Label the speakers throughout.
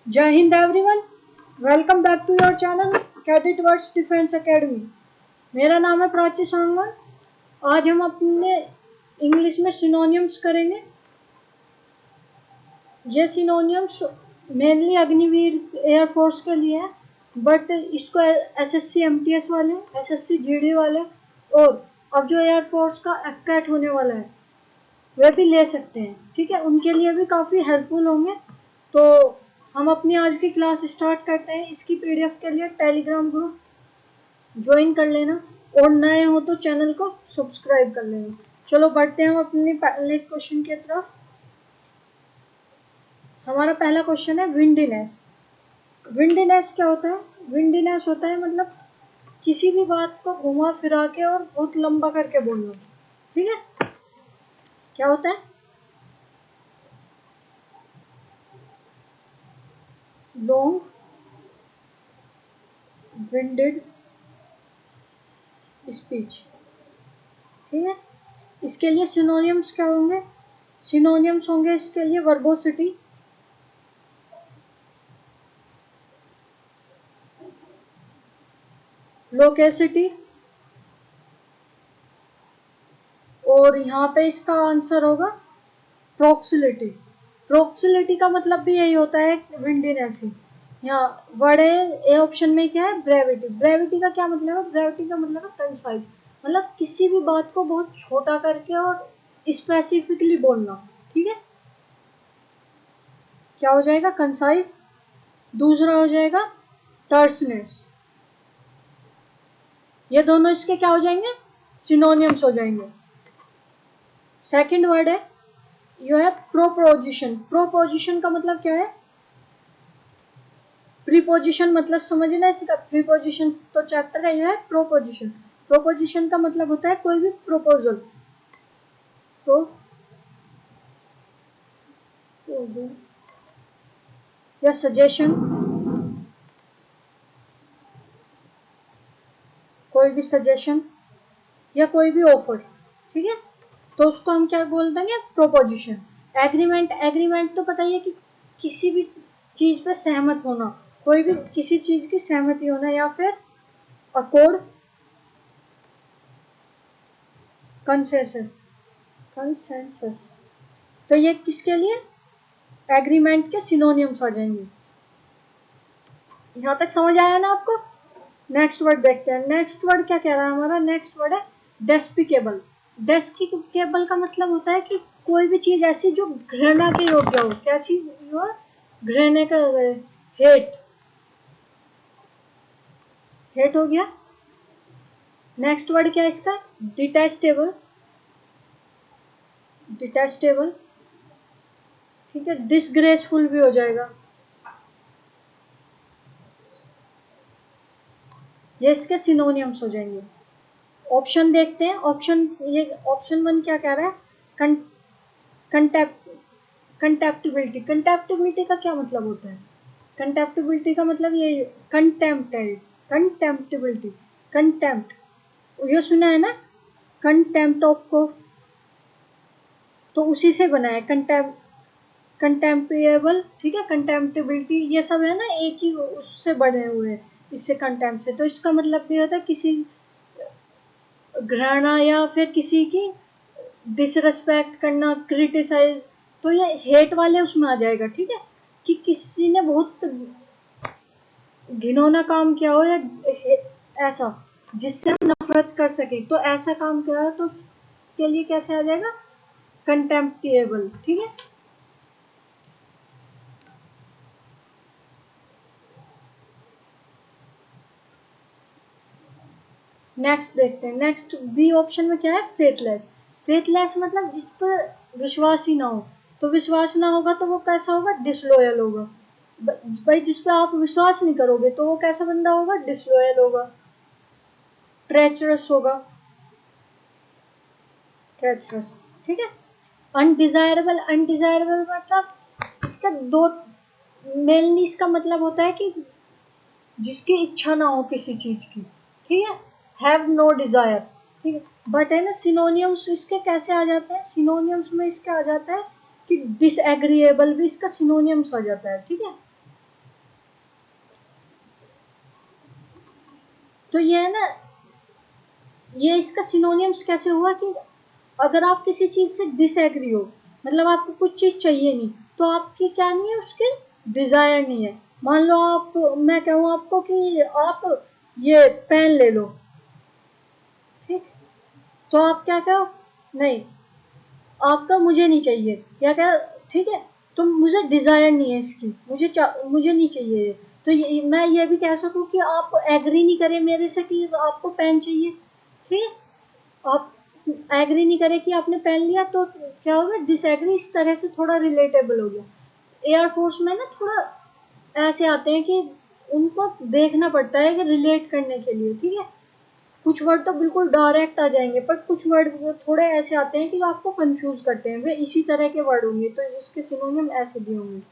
Speaker 1: जय हिंद everyone, welcome back to your channel cadet words defence academy. मेरा नाम है प्राची सांगवान। आज हम अपने इंग्लिश में सिनोनियम्स करेंगे। ये सिनोनियम्स मेनली अग्निवीर एयरफोर्स के लिए है, बट इसको एसएससी एमटीएस वाले, एसएससी जीडी वाले और अब जो एयरफोर्स का एफकैट होने वाला है वे भी ले सकते हैं। ठीक है, उनके लिए भी काफ़ी हेल्पफुल होंगे। तो हम अपनी आज की क्लास स्टार्ट करते हैं। इसकी पीडीएफ के लिए टेलीग्राम ग्रुप ज्वाइन कर लेना और नए हो तो चैनल को सब्सक्राइब कर लेना। चलो बढ़ते हैं हम अपने पहले क्वेश्चन की तरफ। हमारा पहला क्वेश्चन है विंडीनेस। विंडीनेस क्या होता है? विंडीनेस होता है मतलब किसी भी बात को घुमा फिरा के और बहुत लंबा करके बोलना। ठीक है, क्या होता है? Long winded speech. ठीक है, इसके लिए सिनोनियम्स क्या होंगे? सिनोनियम्स होंगे इसके लिए वर्बोसिटी, लोकेसिटी, और यहाँ पे इसका आंसर होगा प्रोक्सिलिटी। प्रोक्सिलिटी का मतलब भी यही होता है विंडीनेस ही। यहाँ वर्ड है ए ऑप्शन में क्या है? ब्रेविटी। ब्रेविटी का क्या मतलब है? ब्रेविटी का मतलब है कंसाइज, मतलब किसी भी बात को बहुत छोटा करके और स्पेसिफिकली बोलना। ठीक है, क्या हो जाएगा? कंसाइज। दूसरा हो जाएगा टर्सनेस। ये दोनों इसके क्या हो जाएंगे? सिनोनियम्स हो जाएंगे। सेकंड वर्ड है यू है प्रोपोजिशन। प्रोपोजिशन का मतलब क्या है? प्रीपोजिशन मतलब समझना इसका। प्रीपोजिशन तो चैप्टर है, यह है प्रोपोजिशन। प्रोपोजिशन का मतलब होता है कोई भी प्रोपोजल। तो या सजेशन, कोई भी सजेशन या कोई भी ऑफर। ठीक है, तो उसको हम क्या बोल देंगे? प्रोपोजिशन। एग्रीमेंट। एग्रीमेंट तो पता ही है कि किसी भी चीज पे सहमत होना, कोई भी किसी चीज की सहमति होना। या फिर अकॉर्ड, कंसेंसस। कंसेंसस, तो ये किसके लिए? एग्रीमेंट के सिनोनियम्स आ जाएंगे। यहाँ तक समझ आया ना आपको? नेक्स्ट वर्ड देखते हैं। नेक्स्ट वर्ड क्या कह रहा है हमारा? नेक्स्ट वर्ड है डेस्पिकेबल। डेस्पिकेबल का मतलब होता है कि कोई भी चीज ऐसी जो घृणा के योग्य हो। कैसी हो? घृणा का, हेट। हेट हो गया। नेक्स्ट वर्ड क्या है इसका? डिटेस्टेबल। डिटेस्टेबल, ठीक है। डिसग्रेसफुल भी हो जाएगा। ये इसके सिनोनियम्स हो जाएंगे। ऑप्शन देखते हैं। ऑप्शन, ये ऑप्शन 1 क्या कह रहा है? कंटेप्ट, कंटेप्टिबिलिटी। कंटेप्टिबिलिटी का क्या मतलब होता है? कंटेप्टिबिलिटी का मतलब ये कंटेम्प्ट है। कंटेम्प्टिबिलिटी, कंटेम्प्ट, ये सुना है ना? कंटेम्प्ट ऑफ को, तो उसी से बना है कंटेम्प्ट, कंटेम्पेबल। ठीक है, कंटेम्प्टिबिलिटी ये सब है ना, एक ही उससे बने हुए हैं, इससे कंटेम्प्ट से। तो इसका मतलब भी होता है किसी घृणा या फिर किसी की डिसरेस्पेक्ट करना, क्रिटिसाइज। तो ये हेट वाले उसमें आ जाएगा। ठीक है, कि किसी ने बहुत घिनौना काम किया हो या ऐसा जिससे हम नफरत कर सके, तो ऐसा काम किया हो तो उसके लिए कैसे आ जाएगा? कंटेम्प्टिएबल। ठीक है, नेक्स्ट देखते हैं। नेक्स्ट बी ऑप्शन में क्या है? फेथलेस। फेथलेस मतलब जिस पर विश्वास ही ना हो। तो विश्वास ना होगा तो वो कैसा होगा? डिसलॉयल होगा। भाई जिस पे आप विश्वास नहीं करोगे तो वो कैसा बंदा होगा? डिसलॉयल होगा, ट्रेचरस होगा। ट्रेचरस, ठीक है। अनडिजायरेबल। अनडिजायरेबल मतलब इसका दो, मेनली इसका मतलब होता है कि जिसकी इच्छा ना हो किसी चीज की। ठीक है, हैव नो डिजायर। ठीक है, बट है ना सिनोनियम्स इसके कैसे आ जाते हैं? सिनोनियम्स में इसका आ जाता है कि डिसएग्रीएबल भी इसका सिनोनियम्स आ जाता है। ठीक है, तो ये है ना, ये इसका सिनोनियम्स कैसे हुआ कि अगर आप किसी चीज से डिसएग्री हो, मतलब आपको कुछ चीज चाहिए नहीं, तो आपकी क्या नहीं है, उसके डिजायर नहीं है। मान लो आप, मैं कहूँ आपको कि आप ये पेन ले लो, ठीक, तो आप क्या कहो, नहीं आपका मुझे नहीं चाहिए, या क्या, ठीक है, तो मुझे डिजायर नहीं है इसकी, मुझे नहीं चाहिए ये। तो मैं ये भी कह सकूं कि आप एग्री नहीं करें मेरे से कि आपको पेन चाहिए, ठीक है, आप एग्री नहीं करें कि आपने पेन लिया, तो क्या होगा, डिसएग्री इस तरह से थोड़ा रिलेटेबल हो गया। एयरफोर्स में ना थोड़ा ऐसे आते हैं कि उनको देखना पड़ता है कि रिलेट करने के लिए, ठीक है, कुछ वर्ड तो बिल्कुल डायरेक्ट आ जाएंगे, पर कुछ वर्ड थोड़े ऐसे आते हैं कि आपको कंफ्यूज करते हैं, वे इसी तरह के वर्ड होंगे, तो इसके सिनोनिम ऐसे भी होंगे।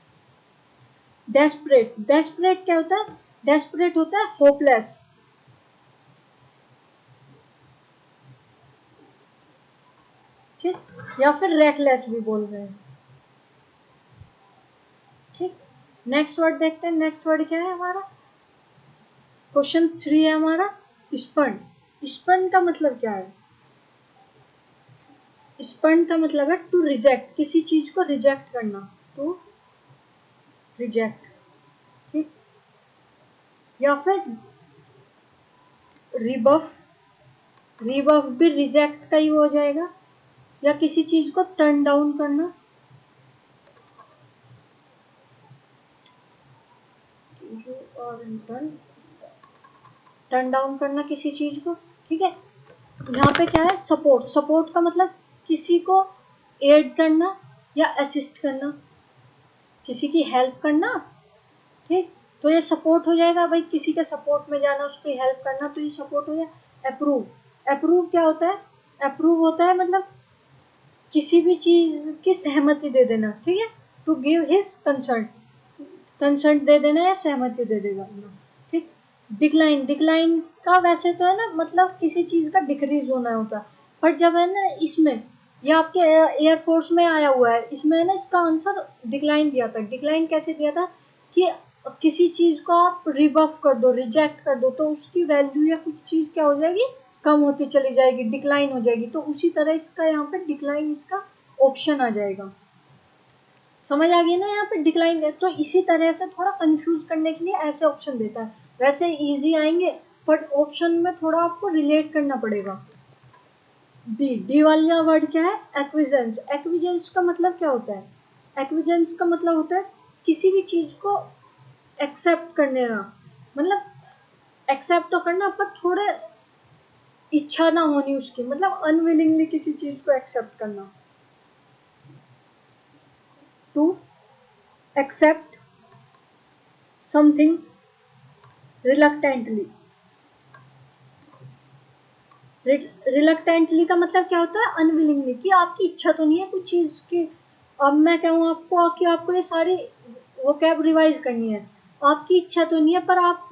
Speaker 1: डेस्परेट, डेस्परेट क्या होता है, डेस्परेट होता है होपलेस, ठीक, या फिर रेकलेस भी बोल रहे हैं, ठीक। नेक्स्ट वर्ड देखते हैं, नेक्स्ट वर्ड क्या है हमारा, क्वेश्चन 3 है हमारा, स्पन। स्पन का मतलब क्या है, स्पन का मतलब है टू रिजेक्ट, किसी चीज को रिजेक्ट करना, टू रिजेक्ट, ठीक, या फिर रिबफ, रिबफ भी रिजेक्ट का ही हो जाएगा, या किसी चीज को टर्न डाउन करना, टर्न डाउन करना किसी चीज को, ठीक है। यहाँ पे क्या है, सपोर्ट, सपोर्ट का मतलब किसी को एड करना या असिस्ट करना, किसी की हेल्प करना, ठीक, तो ये सपोर्ट हो जाएगा भाई, किसी के सपोर्ट में जाना, उसकी हेल्प करना, तो ये सपोर्ट हो जाए। अप्रूव, अप्रूव क्या होता है, अप्रूव होता है मतलब किसी भी चीज की सहमति दे देना, ठीक है, to give his concert, concert दे देना या सहमति दे देगा, ठीक। डिक्लाइन, डिक्लाइन का वैसे तो है ना, मतलब किसी चीज का डिक्रीज होना होता है, पर जब है ना इसमें, ये आपके एयरफोर्स में आया हुआ है, इसमें है ना इसका आंसर डिक्लाइन दिया था। डिक्लाइन कैसे दिया था कि किसी चीज को आप रिबफ कर दो, रिजेक्ट कर दो, तो उसकी वैल्यू या कुछ चीज क्या हो जाएगी, कम होती चली जाएगी, डिक्लाइन हो जाएगी, तो उसी तरह इसका यहाँ पे डिक्लाइन इसका ऑप्शन आ जाएगा। समझ आ गई ना, यहाँ पे डिक्लाइन है, तो इसी तरह से थोड़ा कंफ्यूज करने के लिए ऐसे ऑप्शन देता है, वैसे इजी आएंगे, बट ऑप्शन में थोड़ा आपको रिलेट करना पड़ेगा। डी, डी वाला वर्ड क्या है, एक्विजेंस। एक्विजेंस का मतलब क्या होता है, एक्विजेंस का मतलब होता है किसी भी चीज को एक्सेप्ट करने का, मतलब एक्सेप्ट तो करना, पर थोड़े इच्छा ना होनी उसकी, मतलब अनविलिंगली किसी चीज को एक्सेप्ट करना, to accept something reluctantly. Reluctantly का मतलब क्या होता है, अनविलिंगली, कि आपकी इच्छा तो नहीं है कुछ चीज की। अब मैं कहूँ आपको कि आपको ये सारी वो कैब रिवाइज करनी है, आपकी इच्छा तो नहीं है, पर आप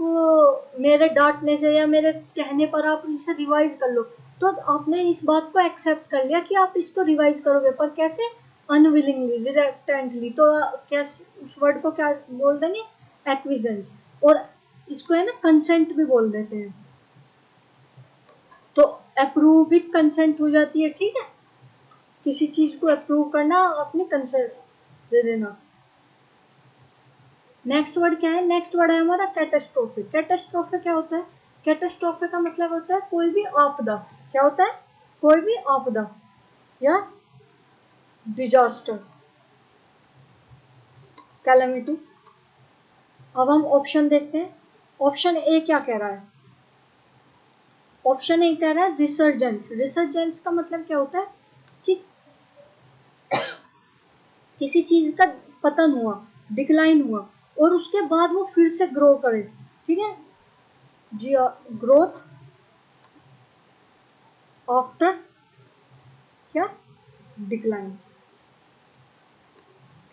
Speaker 1: मेरे डांटने से या मेरे कहने पर आप इसे रिवाइज कर लो, तो आपने इस बात को एक्सेप्ट कर लिया कि आप इसको रिवाइज करोगे, पर कैसे, अनविलिंगली, रिलक्टेंटली, तो कैसे उस वर्ड को क्या बोल देंगे, एक्विजेंस। और इसको है ना कंसेंट भी बोल देते हैं, तो अप्रूव भी कंसेंट हो जाती है, ठीक है, किसी चीज को अप्रूव करना, अपने कंसेंट दे देना। नेक्स्ट वर्ड क्या है, नेक्स्ट वर्ड है हमारा कैटास्ट्रोफे। कैटास्ट्रोफे क्या होता है, कैटास्ट्रोफे का मतलब होता है कोई भी आपदा, क्या होता है, कोई भी आपदा या डिजास्टर, कैलेमिटी। अब हम ऑप्शन देखते हैं, ऑप्शन ए क्या कह रहा है, ऑप्शन ए कह रहा है रिसर्जेंस। रिसर्जेंस का मतलब क्या होता है कि किसी चीज का पतन हुआ, डिक्लाइन हुआ, और उसके बाद वो फिर से ग्रो करे, ठीक है, जी, ग्रोथ आफ्टर क्या, डिक्लाइन,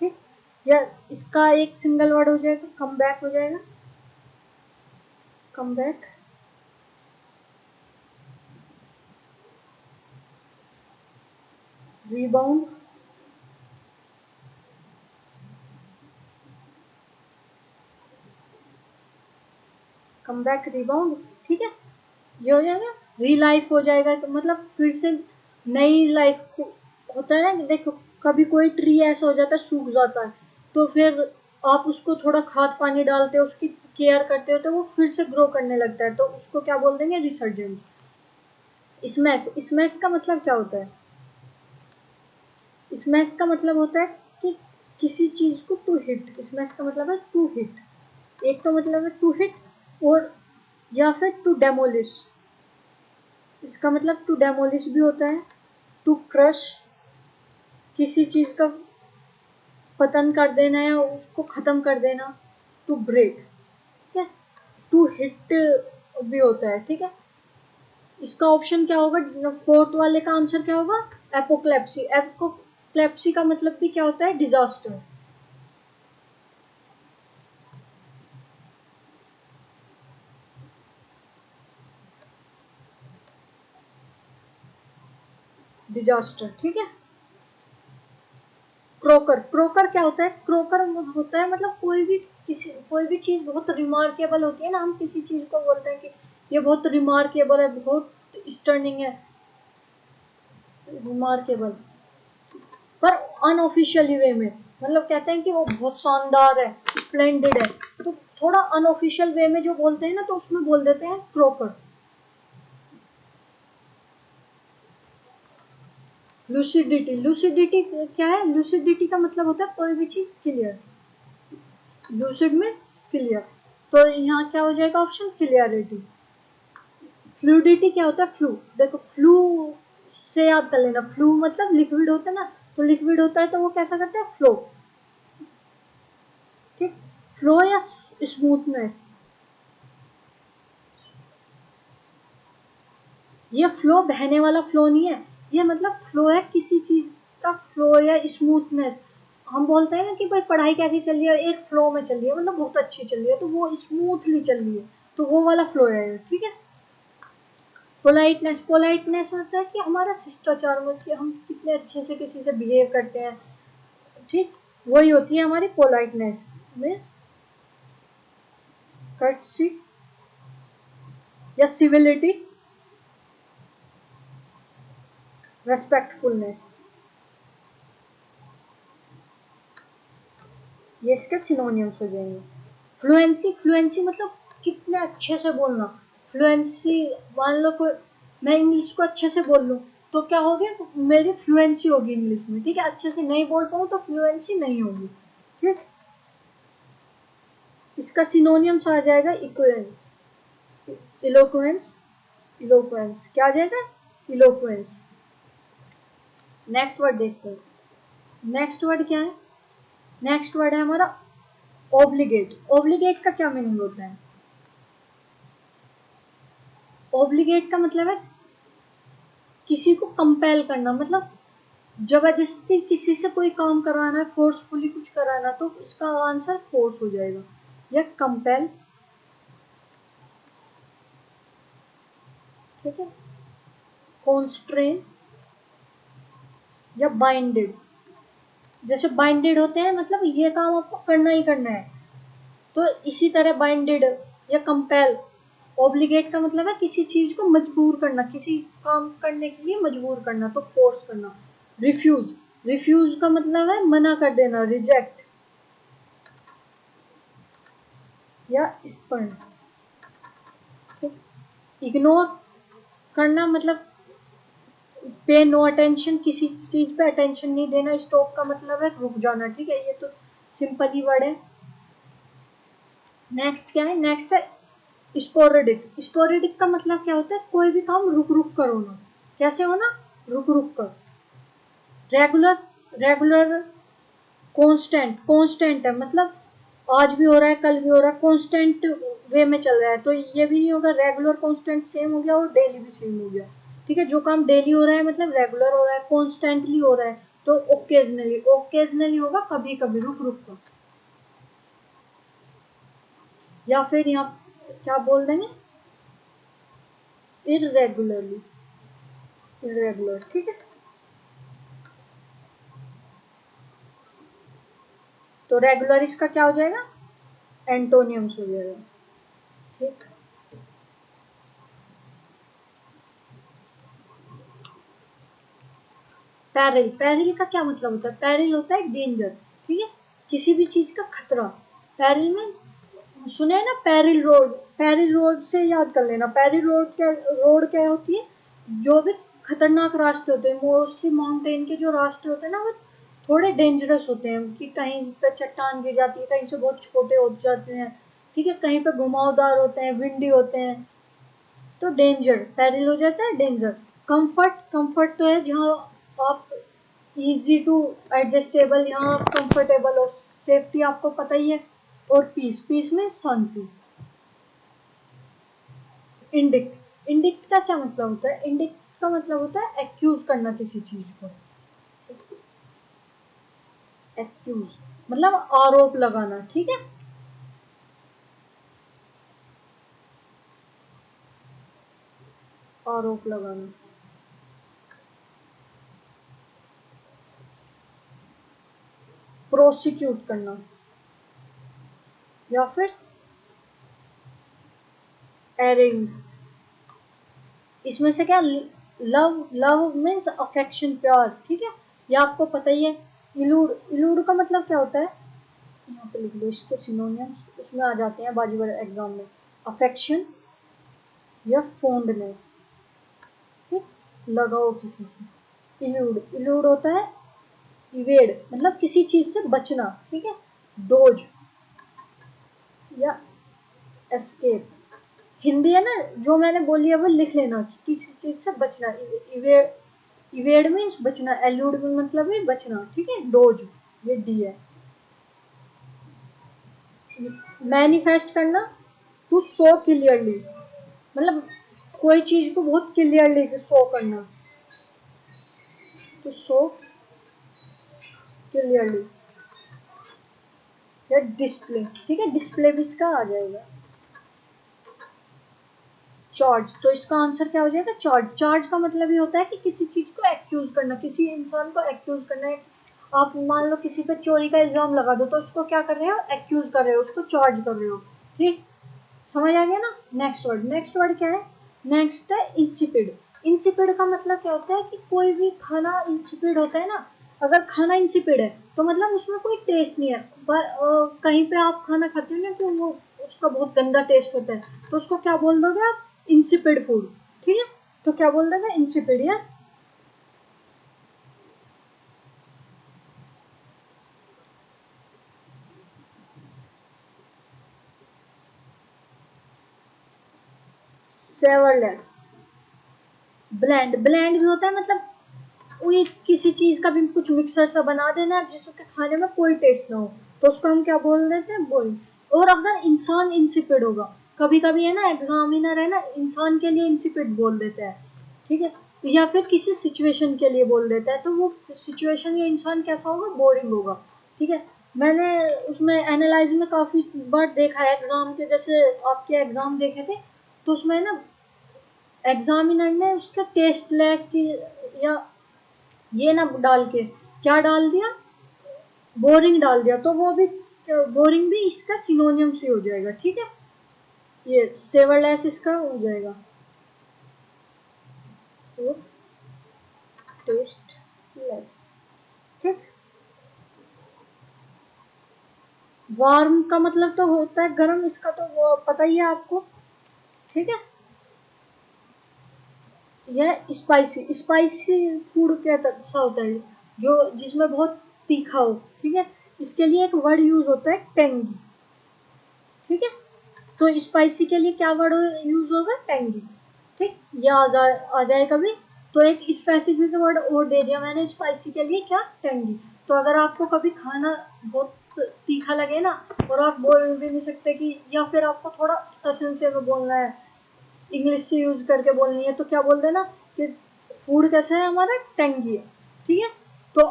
Speaker 1: ठीक, या इसका एक सिंगल वर्ड हो जाएगा, कम बैक हो जाएगा, come back, rebound, come back, rebound, ठीक है। ये हो जाएगा, रीलाइफ हो जाएगा, तो मतलब फिर से नई लाइफ होता है ना। देखो कभी कोई ट्री ऐसा हो जाता है सूख जाता है, तो फिर आप उसको थोड़ा खाद पानी डालते हो, उसकी केयर करते हो, तो वो फिर से ग्रो करने लगता है, तो उसको क्या बोल देंगे, रिसर्जेंस। स्मैश का मतलब क्या होता है, स्मैश का मतलब होता है कि किसी चीज को टू हिट, स्मैश का मतलब है टू हिट। एक तो मतलब है टू हिट, और या फिर टू डेमोलिश, इसका मतलब टू डेमोलिश भी होता है, टू क्रश, किसी चीज का पतन कर देना या उसको खत्म कर देना, टू ब्रेक, ठीक है। टू हिट भी होता है, ठीक है। इसका ऑप्शन क्या होगा, फोर्थ वाले का आंसर क्या होगा, एपोक्लेप्सी। एपोक्लेप्सी का मतलब भी क्या होता है, डिजास्टर। डिजास्टर, ठीक है। क्रोकर, क्रोकर क्या होता है, क्रोकर होता है मतलब कोई भी चीज बहुत रिमार्केबल होती है ना, हम किसी चीज को बोलते हैं कि ये बहुत रिमार्केबल है, बहुत स्टर्निंग है, रिमार्केबल, पर अनऑफिशियली वे में, मतलब कहते हैं कि वो बहुत शानदार है, स्प्लेंडेड है, तो थोड़ा अनऑफिशियल वे में जो बोलते हैं ना, तो उसमें बोल देते हैं क्रोकर। लूसिडिटी, लूसिडिटी क्या है, लूसिडिटी का मतलब होता है कोई भी चीज क्लियर, लूसिड में क्लियर, तो यहाँ क्या हो जाएगा ऑप्शन, क्लियरिटी। फ्लूडिटी क्या होता है, फ्लू, देखो फ्लू से याद कर लेना, फ्लू मतलब लिक्विड होता है ना, तो लिक्विड होता है तो वो कैसा करता है, फ्लो, ठीक। फ्लो या स्मूथनेस, ये फ्लो बहने वाला फ्लो नहीं है, ये मतलब फ्लो है किसी चीज का, फ्लो या स्मूथनेस। हम बोलते हैं ना कि भाई पढ़ाई कैसी चल रही है, एक फ्लो में चल रही है, मतलब बहुत अच्छी चल रही है, तो वो स्मूथली चल रही है, तो वो वाला फ्लो है, ठीक है। पोलाइटनेस, पोलाइटनेस होता है कि हमारा शिष्टाचार में, कि हम कितने अच्छे से किसी से बिहेव करते हैं, ठीक, वही होती है हमारी पोलाइटनेस में। कर्टसी या सिविलिटी, रेस्पेक्टफुलनेस, ये इसके सिनोनिम्स हो जाएंगे। फ्लुएंसी, फ्लुएंसी मतलब कितने अच्छे से बोलना, फ्लुएंसी, मान लो कोई, मैं इंग्लिश को अच्छे से बोल लूँ तो क्या हो गया, मेरी फ्लुएंसी होगी इंग्लिश में, ठीक है। अच्छे से नहीं बोल पाऊँ तो फ्लुएंसी नहीं होगी, ठीक। इसका सिनोनियम्स आ जाएगा इक्वेंस, इलोक्वेंस, इलोक्वेंस क्या आ जाएगा, इलोक्वेंस। नेक्स्ट वर्ड देखते हैं, नेक्स्ट वर्ड क्या है, नेक्स्ट वर्ड है हमारा ओब्लिगेट। ओब्लिगेट का क्या मीनिंग होता है, ओब्लिगेट का मतलब है किसी को कंपेल करना, मतलब जबरदस्ती किसी से कोई काम करवाना, फोर्सफुली कुछ कराना, तो इसका आंसर फोर्स हो जाएगा, या कंपेल, ठीक है। कॉन्स्ट्रेन या बाइंडेड, जैसे बाइंडेड होते हैं मतलब ये काम आपको करना ही करना है, तो इसी तरह बाइंडेड या कंपेल। ऑब्लिगेट का मतलब है किसी चीज को मजबूर करना, किसी काम करने के लिए मजबूर करना, तो फोर्स करना। रिफ्यूज, रिफ्यूज का मतलब है मना कर देना, रिजेक्ट या स्पर्न, इग्नोर करना मतलब पे नो अटेंशन, किसी चीज पे अटेंशन नहीं देना। स्टॉप का मतलब है रुक जाना, ठीक है, ये तो सिंपल ही वर्ड है। नेक्स्ट क्या है, नेक्स्ट है स्पोरेडिक। स्पोरेडिक का मतलब क्या होता है, कोई भी काम रुक रुक कर होना, कैसे होना, रुक रुक कर। रेगुलर, रेगुलर, कांस्टेंट, कांस्टेंट है मतलब आज भी हो रहा है कल भी हो रहा है, कांस्टेंट वे में चल रहा है, तो ये भी नहीं होगा, रेगुलर कांस्टेंट सेम हो गया और डेली भी सेम हो गया, ठीक है। जो काम डेली हो रहा है मतलब रेगुलर हो रहा है, कॉन्स्टेंटली हो रहा है तो ओकेजनली, ओकेजनली होगा कभी कभी, रुक रुक कर, या फिर यहाँ क्या बोल देंगे, इरेगुलरली, इरेगुलर, ठीक है। तो रेगुलर इसका क्या हो जाएगा, एंटोनियम्स हो जाएगा, ठीक। पैरिल, पैरिल का क्या मतलब होता है? पैरिल होता है डेंजर, ठीक है, किसी भी चीज का खतरा। पैरिल में सुने हैं ना, पैरिल रोड, पैरिल रोड से याद कर लेना। पैरिल रोड क्या होती है? जो भी खतरनाक रास्ते होते हैं, मोस्टली माउंटेन के जो रास्ते होते हैं ना, वो थोड़े डेंजरस होते हैं, कि कहीं पे चट्टान गिर जाती है, कहीं से बहुत छोटे हो जाते हैं, ठीक है, कहीं पे घुमावदार होते हैं, विंडी होते हैं, तो डेंजर, पैरिल हो जाता है डेंजर। कंफर्ट, कंफर्ट तो है जहाँ आप इजी टू एडजस्टेबल, यहाँ आप कंफर्टेबल हो, सेफ्टी आपको पता ही है। और पीस, पीस में शांति। इंडिक्ट, इंडिक्ट का क्या मतलब होता है? इंडिक्ट का मतलब होता है एक्यूज करना किसी चीज को। एक्यूज मतलब आरोप लगाना, ठीक है। आरोप लगाना। प्रोसिक्यूट करना, या फिर एरिंग। इसमें से क्या, लव, लव मीन्स अफेक्शन, प्यार, ठीक है, ये आपको पता ही है। इलूड, इलूड का मतलब क्या होता है? यहाँ पे लिख लो इसके सिनोनिम्स, उसमें आ जाते हैं बाजी वाले एग्जाम में। अफेक्शन या फोन्डनेस, ठीक, लगाओ किसी से। इलूड, इलूड होता है इवेड, मतलब किसी चीज से बचना, ठीक है। डोज या एस्केप। हिंदी है ना जो मैंने बोली है वो लिख लेना, किसी चीज से बचना। इवेड, इवेड में बचना, एल्यूड में मतलब है बचना, ठीक है। डोज, ये डी है। मैनिफेस्ट करना, टू शो क्लियरली, मतलब कोई चीज को बहुत क्लियरली शो करना, टू शो क्लियरली, या डिस्प्ले, ठीक है, डिस्प्ले भी इसका आ जाएगा। चार्ज, तो इसका आंसर क्या हो जाएगा? चार्ज। चार्ज का मतलब ये होता है कि किसी चीज को एक्यूज करना, किसी इंसान को एक्यूज करना है। आप मान लो किसी पे चोरी का इल्जाम लगा दो, तो उसको क्या कर रहे हो? एक्यूज कर रहे हो, उसको चार्ज कर रहे हो, ठीक, समझ आ गया ना। नेक्स्ट वर्ड, नेक्स्ट वर्ड क्या है? नेक्स्ट है इंसिपिड। इंसिपिड का मतलब क्या होता है? कि कोई भी खाना इंसिपिड होता है ना, अगर खाना इंसिपिड है तो मतलब उसमें कोई टेस्ट नहीं है। कहीं पे आप खाना खाते हो ना तो वो उसका बहुत गंदा टेस्ट होता है, तो उसको क्या बोल दोगे आप? इंसिपिड फूड, ठीक है। तो क्या बोल दोगे? इंसिपिड, या सेवरलेस। ब्लैंड, ब्लैंड भी होता है मतलब वही किसी चीज का भी कुछ मिक्सर सा बना देना जिसके खाने में कोई टेस्ट ना हो, तो उसको हम क्या बोल देते हैं? बोल। और अगर इंसान इंसिपिड होगा, कभी कभी है ना एग्जामिनर है ना इंसान के लिए इंसिपिड बोल देता है, ठीक है, या फिर किसी सिचुएशन के लिए बोल देता है, तो वो सिचुएशन या इंसान कैसा होगा? बोरिंग होगा, ठीक है। मैंने उसमें एनालाइज में काफी बार देखा है एग्जाम के, जैसे आपके एग्जाम देखे थे, तो उसमें ना एग्जामिनर ने उसका टेस्ट लेस या ये ना डाल के क्या डाल दिया? बोरिंग डाल दिया, तो वो भी, बोरिंग भी इसका सिनोनियम से हो जाएगा, ठीक है। ये सेवरलेस इसका हो जाएगा, तो टेस्टलेस, ठीक। वार्म का मतलब तो होता है गर्म, इसका तो वो पता ही है आपको, ठीक है। यह स्पाइसी, स्पाइसी फूड क्या सा होता है? जो जिसमें बहुत तीखा हो, ठीक है। इसके लिए एक वर्ड यूज होता है टेंगी, ठीक है। तो स्पाइसी के लिए क्या वर्ड यूज होगा? टेंगी, ठीक। ये आ जाए कभी, तो एक स्पेसिफिक वर्ड और दे दिया मैंने स्पाइसी के लिए, क्या? टेंगी। तो अगर आपको कभी खाना बहुत तीखा लगे ना, और आप बोल भी नहीं सकते कि, या फिर आपको थोड़ा कसन से में बोलना है, इंग्लिश से यूज करके बोलनी है, तो क्या बोल देना कि फूड कैसा है हमारा? टेंगी है, ठीक है। तो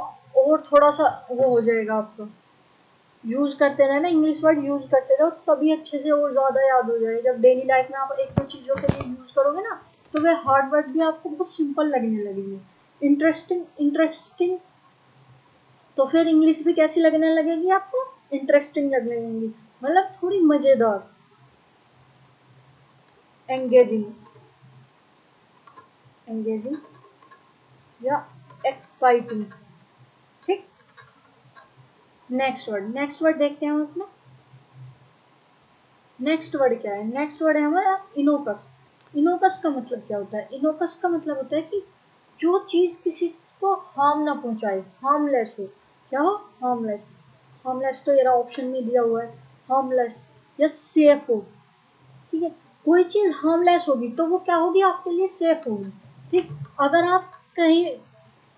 Speaker 1: और थोड़ा सा वो हो जाएगा आपको, यूज करते रहे ना इंग्लिश वर्ड, यूज करते रहो, तभी अच्छे से और ज्यादा याद हो जाएगा। जब डेली लाइफ में आप एक दो चीजों के लिए यूज करोगे ना, तो वे हार्ड वर्ड भी आपको बहुत सिंपल लगने लगेंगे। इंटरेस्टिंग, इंटरेस्टिंग, तो फिर इंग्लिश भी कैसी लगने लगेगी आपको? इंटरेस्टिंग लगने लगेगी, मतलब थोड़ी मजेदार। एंगेजिंग, एंगेजिंग या एक्साइटिंग। ठीक, नेक्स्ट वर्ड देखते हैं हम अपना। नेक्स्ट वर्ड क्या है? नेक्स्ट वर्ड है हमारा इनोकस। इनोकस का मतलब क्या होता है? इनोकस का मतलब होता है कि जो चीज किसी को हार्म ना पहुंचाए, हार्मलेस हो। क्या हो? हार्मलेस। हार्मलेस तो ये ऑप्शन में दिया हुआ है, हार्मलेस या सेफ हो। ठीक है, कोई चीज हार्मलेस होगी तो वो क्या होगी? आपके लिए सेफ होगी। ठीक, अगर आप कहीं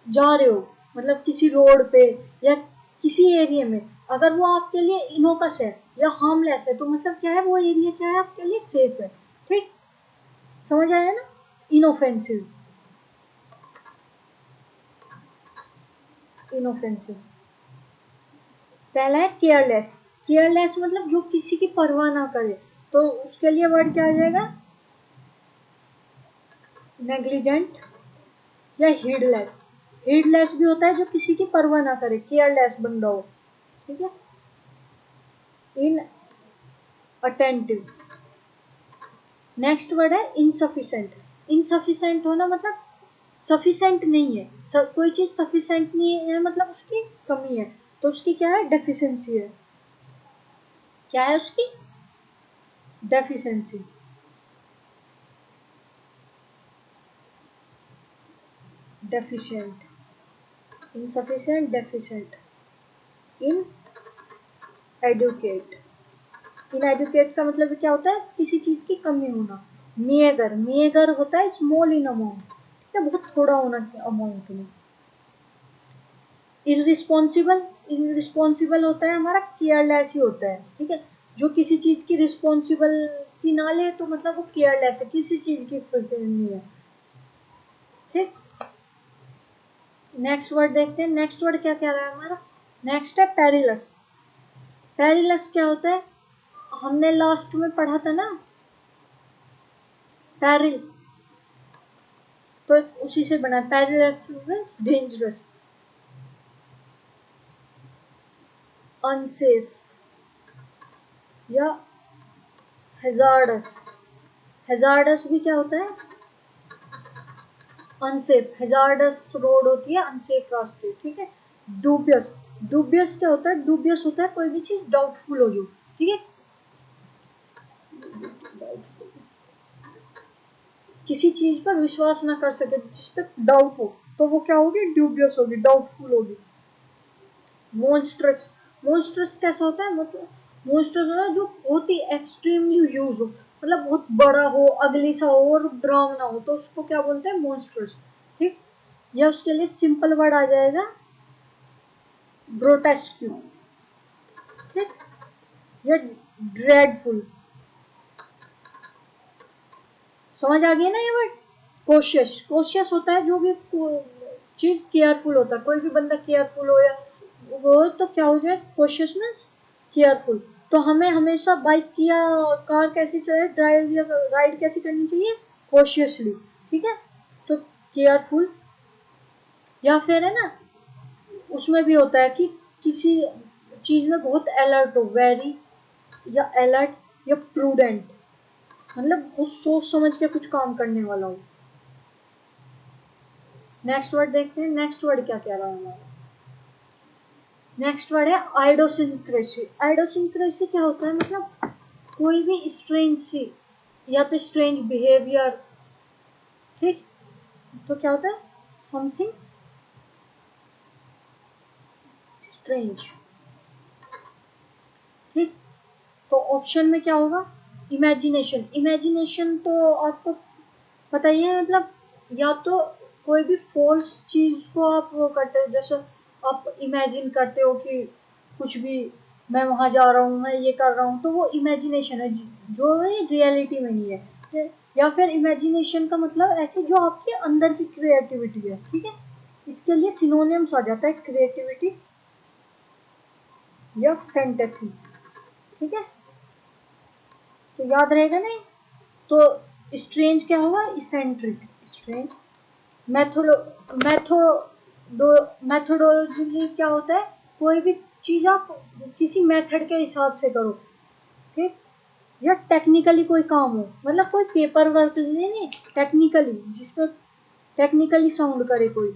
Speaker 1: जा रहे हो, मतलब किसी रोड पे या किसी एरिया में, अगर वो आपके लिए इनोकस है या हार्मलेस है तो मतलब क्या है? वो एरिया क्या है? आपके लिए सेफ है। ठीक, समझ आया ना? इनोफेंसिव, इनोफेंसिव। पहला है केयरलेस। केयरलेस मतलब जो किसी की परवाह ना करे, तो उसके लिए वर्ड क्या आ जाएगा? नेग्लिजेंट या हीडलेस। हीडलेस भी होता है जो किसी की परवाह ना करे, केयरलेस बंदा हो। ठीक है, इन अटेंटिव। नेक्स्ट वर्ड है इनसफिशेंट। इनसफिशेंट होना मतलब सफिशेंट नहीं है। कोई चीज सफिशेंट नहीं है मतलब उसकी कमी है, तो उसकी क्या है? डेफिशिएंसी है। क्या है उसकी? Deficiency. Deficient, insufficient, deficient. Inadequate. Inadequate का मतलब क्या होता है? किसी चीज की कमी होना। मेअगर, मेअगर होता है स्मॉल इन अमाउंट, ठीक है, बहुत थोड़ा होना अमाउंट में। इररिस्पॉन्सिबल, इररिस्पॉन्सिबल होता है हमारा केयरलेस ही होता है। ठीक है, जो किसी चीज की रिस्पॉन्सिबिलिटी ना ले तो मतलब वो केयरलेस है, किसी चीज की फिक्र नहीं है। ठीक, नेक्स्ट वर्ड देखते हैं। नेक्स्ट वर्ड क्या कह रहा है हमारा? नेक्स्ट है पेरिलस। पेरिलस क्या होता है? हमने लास्ट में पढ़ा था ना, पेरिल, तो उसी से बना। पेरिलस मींस डेंजरस, अनसेफ या हैजार्डस। हैजार्डस भी क्या होता है? अनसेफ। हैजार्डस रोड होती है, अनसेफ रास्ते। ठीक है, डूबियस। डूबियस क्या होता है? डूबियस होता है कोई भी चीज डाउटफुल हो जो। ठीक है, किसी चीज पर विश्वास ना कर सके, जिस पर डाउट हो, तो वो क्या होगी? ड्यूबियस होगी, डाउटफुल होगी। मोन्स्ट्रस। मोन्स्ट्रस कैसा होता है? मतलब मोन्स्ट्रस होता है जो बहुत ही एक्सट्रीमली ह्यूज हो, मतलब बहुत बड़ा हो, अगली सा हो और डरावना हो, तो उसको क्या बोलते हैं? मोन्स्ट्रस। ठीक, या उसके लिए सिंपल वर्ड आ जाएगा ग्रोटेस्क्यू। ठीक, या ड्रेडफुल। समझ आ गया ना ये वर्ड? कोशियस, कोशियस होता है जो भी चीज केयरफुल होता है, कोई भी बंदा केयरफुल हो या वो, तो क्या हो जाए? कोशियसनेस, केयरफुल। तो हमें हमेशा बाइक या कार कैसी चाहिए, ड्राइव या राइड कैसी करनी चाहिए? कोशियसली। ठीक है, तो केयरफुल। या फिर है ना, उसमें भी होता है कि किसी चीज में बहुत अलर्ट हो, वेरी या अलर्ट या प्रूडेंट, मतलब बहुत सोच समझ के कुछ काम करने वाला हो। नेक्स्ट वर्ड देखते हैं। नेक्स्ट वर्ड क्या कह रहा है हमारा? नेक्स्ट वर्ड है आइडोसिंक्रेसी। आइडोसिंक्रेसी क्या होता है? मतलब कोई भी स्ट्रेंज सी या तो स्ट्रेंज बिहेवियर। ठीक, तो क्या होता है? Something strange. ठीक, तो ऑप्शन में क्या होगा? इमेजिनेशन। इमेजिनेशन तो आपको पता ही है, मतलब या तो कोई भी फॉल्स चीज को आप वो करते हो, जैसे आप इमेजिन करते हो कि कुछ भी, मैं वहां जा रहा हूँ, मैं ये कर रहा हूँ, तो वो इमेजिनेशन है जो रियलिटी में नहीं है। या फिर इमेजिनेशन का मतलब ऐसे जो आपके अंदर की क्रिएटिविटी है। ठीक है, इसके लिए सिनोनिम्स आ जाता है, क्रिएटिविटी या फैंटेसी। ठीक है, तो याद रहेगा नहीं? तो स्ट्रेंज क्या होगा? इसेंट्रिक। स्ट्रेंज। मेथोडो मेथोडो मेथोडोलॉजी क्या होता है? कोई भी चीज आप किसी मेथड के हिसाब से करो। ठीक, या टेक्निकली कोई काम हो, मतलब कोई पेपर वर्क नहीं, टेक्निकली, जिसमें टेक्निकली साउंड करे कोई।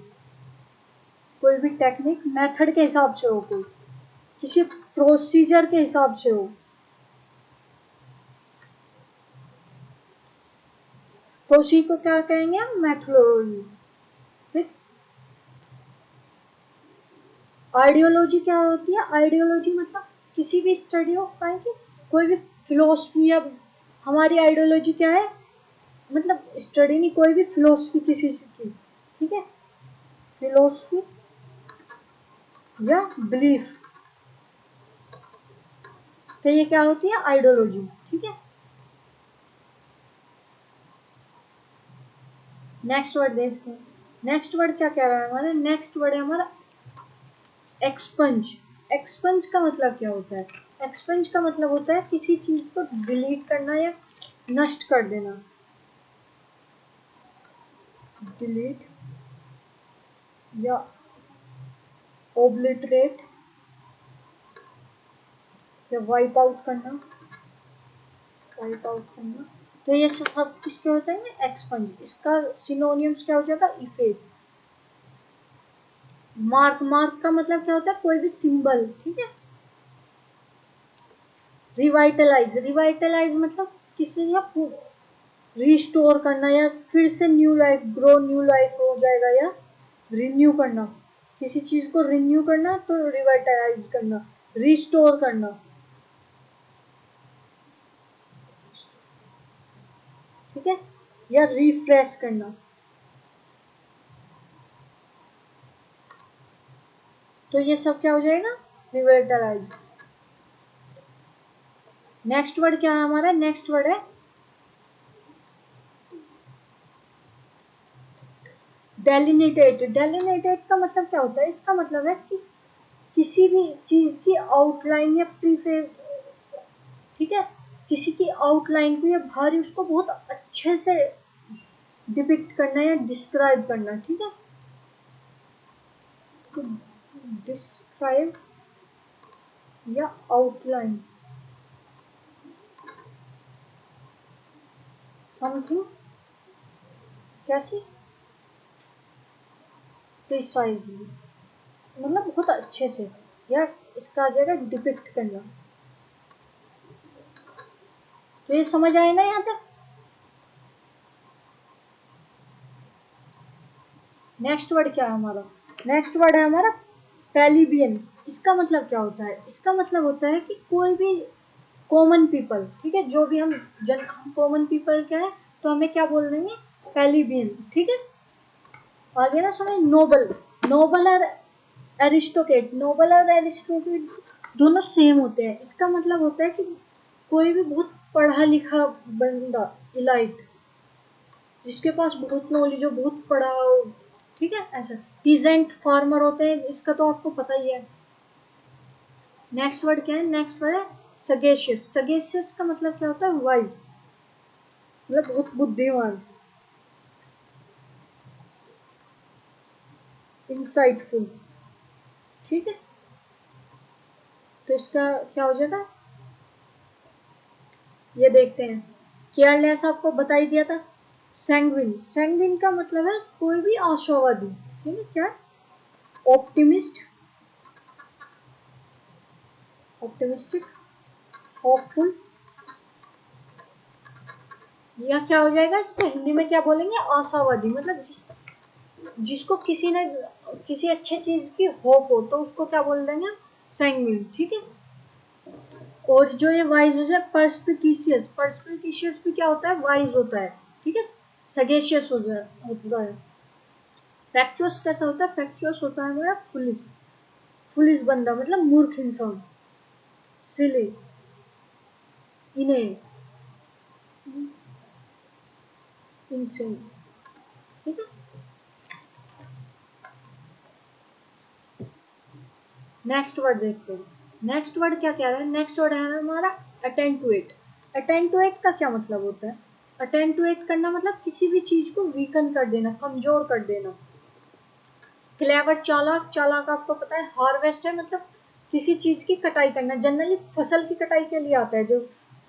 Speaker 1: कोई भी टेक्निक मेथड के हिसाब से हो, कोई किसी प्रोसीजर के हिसाब से हो, तो उसी को क्या कहेंगे हम, मेथोडोलॉजी। ठीक। आइडियोलॉजी क्या होती है, आइडियोलॉजी मतलब किसी भी स्टडी ऑफ काइंड की, कोई भी फिलोसफी, या हमारी आइडियोलॉजी क्या है, मतलब स्टडी नहीं, कोई भी फिलोसफी किसी की, ठीक है, फिलोसफी या बिलीफ, तो ये क्या होती है, आइडियोलॉजी। ठीक है। नेक्स्ट वर्ड देखते हैं। नेक्स्ट वर्ड क्या कह रहा है हमारा, नेक्स्ट वर्ड है हमारा एक्सपंज। एक्सपंज का मतलब क्या होता है, एक्सपंज का मतलब होता है किसी चीज को डिलीट करना या नष्ट कर देना। डिलीट या ओब्लिटरेट या वाइप आउट करना, वाइप आउट करना, तो ये सब किसके होते हैं, एक्सपंज। इसका सिनोनियम्स क्या हो जाएगा, इफेज। मार्क, मार्क का मतलब क्या होता है, कोई भी सिंबल। ठीक है। रिवाइटलाइज, रिवाइटलाइज मतलब किसी या रिस्टोर करना, या फिर से new life, grow new life हो जाएगा, या रिन्यू करना, किसी चीज को रिन्यू करना तो रिवाइटलाइज करना, रिस्टोर करना। ठीक है। या रिफ्रेश करना। तो ये सब क्या हो जाएगा, रिवाइटलाइज। नेक्स्ट वर्ड क्या है हमारा, नेक्स्ट वर्ड है डेलिनेटेट। डेलिनेटेट का मतलब क्या होता है, इसका मतलब है कि किसी भी चीज की आउटलाइन या प्रीफेस, ठीक है, किसी की आउटलाइन को या बाहरी उसको बहुत अच्छे से डिपिक्ट करना या डिस्क्राइब करना। ठीक है। तो डिस्क्राइब या आउटलाइन समथिंग, कैसी, प्रिसाइजली, मतलब बहुत अच्छे से, या इसका आ जाएगा डिपिक्ट करना। तो ये समझ आए ना यहाँ तक। नेक्स्ट वर्ड क्या है हमारा, नेक्स्ट वर्ड है हमारा पेलिबियन। इसका मतलब क्या होता है, इसका मतलब होता है कि कोई भी कॉमन पीपल, ठीक है, जो भी हम जन कॉमन पीपल क्या है, तो हमें क्या बोल देंगे, पेलिबियन। ठीक है। आगे ना समझ, नोबल, नोबल और एरिस्टोक्रेट, नोबल और एरिस्टोक्रेट दोनों सेम होते हैं। इसका मतलब होता है कि कोई भी बहुत पढ़ा लिखा बंदा, इलाइट, जिसके पास बहुत नॉलेज हो, बहुत पढ़ा हो। ठीक है, ऐसा। पीजेंट फार्मर होते हैं, इसका तो आपको पता ही है। नेक्स्ट वर्ड क्या है, नेक्स्ट वर्ड है सगेशियस। सगेशियस का मतलब क्या होता है, वाइज, मतलब बहुत बुद्धिमान, इंसाइटफुल। ठीक है। तो इसका क्या हो जाएगा, ये देखते हैं। केयरलेस आपको बता ही दिया था। सैंग्विन, सैंग्विन का मतलब है कोई भी आशावादी। ठीक है, क्या, ऑप्टिमिस्ट, ऑप्टिमिस्टिक, होपफुल, या क्या हो जाएगा, इसको हिंदी में क्या बोलेंगे, आशावादी। मतलब जिसको किसी ने किसी अच्छे चीज की होप हो, तो उसको क्या बोल देंगे, सैंग्विन। ठीक है। और जो ये वाइज होता है पर्सपिटिशियस, पर्सपिटिशियस भी क्या होता है, वाइज होता है। ठीक है। सगेशियस होता है। फैक्चुअस कैसा होता है, फैक्चुअस होता है हमारा पुलिस, पुलिस बंदा मतलब मूर्ख इंसान, सिली, इने, इनसेन। ठीक है। नेक्स्ट वर्ड देखते हैं। नेक्स्ट वर्ड क्या कह रहा है, नेक्स्ट वर्ड है हमारा अटेंटुएट। अटेंटुएट का क्या मतलब होता है, अटेंटुएट करना मतलब किसी भी चीज को वीकन कर देना, कमजोर कर देना। क्लेवर, चालाक, चालाक आपको पता है, हार्वेस्ट है मतलब किसी चीज की कटाई करना। जनरली फसल की कटाई के लिए आता है, जो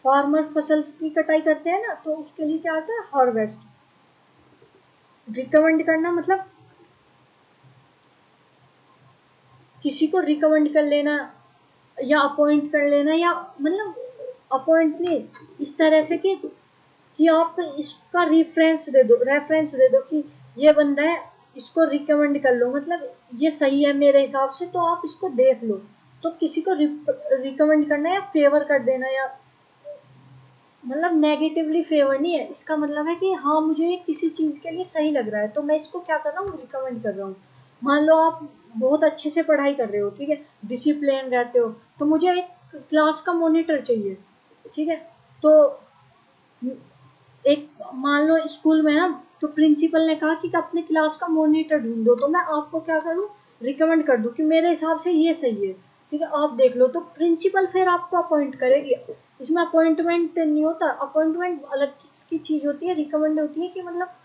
Speaker 1: फार्मर फसल की कटाई करते हैं ना, तो उसके लिए क्या आता है, हार्वेस्ट। रिकमेंड करना मतलब किसी को रिकमेंड कर लेना या अपॉइंट कर लेना, या मतलब अपॉइंट नहीं, इस तरह से कि आप इसका रेफरेंस दे दो कि ये बंदा है, इसको रिकमेंड कर लो, मतलब ये सही है मेरे हिसाब से, तो आप इसको देख लो। तो किसी को रिकमेंड करना या फेवर कर देना, या मतलब नेगेटिवली फेवर नहीं है, इसका मतलब है कि हाँ मुझे किसी चीज के लिए सही लग रहा है तो मैं इसको क्या कर रहा हूँ, रिकमेंड कर रहा हूँ। मान लो आप बहुत अच्छे से पढ़ाई कर रहे हो, ठीक है, डिसिप्लिन रहते हो, तो मुझे एक क्लास का मॉनिटर चाहिए, ठीक है। तो एक मान लो स्कूल में ना, तो प्रिंसिपल ने कहा कि अपने क्लास का मॉनिटर ढूंढो, तो मैं आपको क्या करूँ, रिकमेंड कर दूं कि मेरे हिसाब से ये सही है, ठीक है, आप देख लो, तो प्रिंसिपल फिर आपको अपॉइंट करेगी। इसमें अपॉइंटमेंट नहीं होता, अपॉइंटमेंट अलग की चीज होती है, रिकमेंड होती है कि मतलब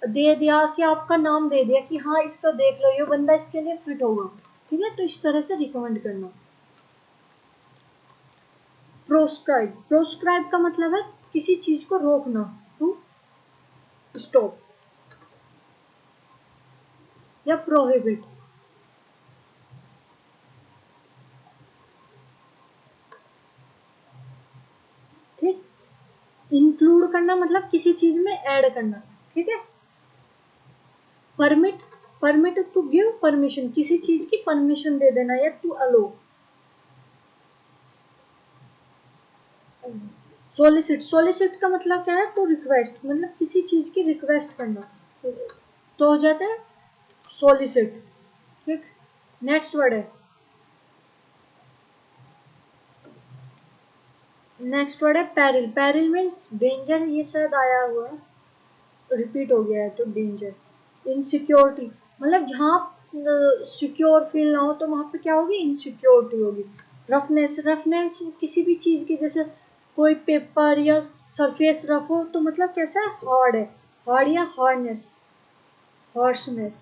Speaker 1: दे दिया कि आपका नाम दे दिया कि हाँ इसको देख लो, ये बंदा इसके लिए फिट होगा, ठीक है, तो इस तरह से रिकमेंड करना। प्रोस्क्राइब का मतलब है किसी चीज को रोकना, टू स्टॉप या प्रोहिबिट, ठीक। इंक्लूड करना मतलब किसी चीज में ऐड करना, ठीक है। Permit, permit to give permission, किसी चीज की परमिशन दे देना, या टू अलो। सोलिसिट, सोलिसिट का मतलब क्या है, टू रिक्वेस्ट, मतलब किसी चीज की रिक्वेस्ट करना, तो हो जाता है सोलिसिट, ठीक। नेक्स्ट वर्ड है, नेक्स्ट वर्ड है पेरिल। पेरिल मीन्स डेंजर, ये शायद आया हुआ है, रिपीट हो गया है तो डेंजर। इनसिक्योरिटी, मतलब जहाँ सिक्योर फील ना हो तो वहां पे क्या होगी, इनसिक्योरिटी होगी। रफनेस, रफनेस किसी भी चीज की, जैसे कोई पेपर या सरफेस रफ हो तो मतलब कैसा है, हार्ड है, हार्ड या हार्डनेस, हार्शनेस।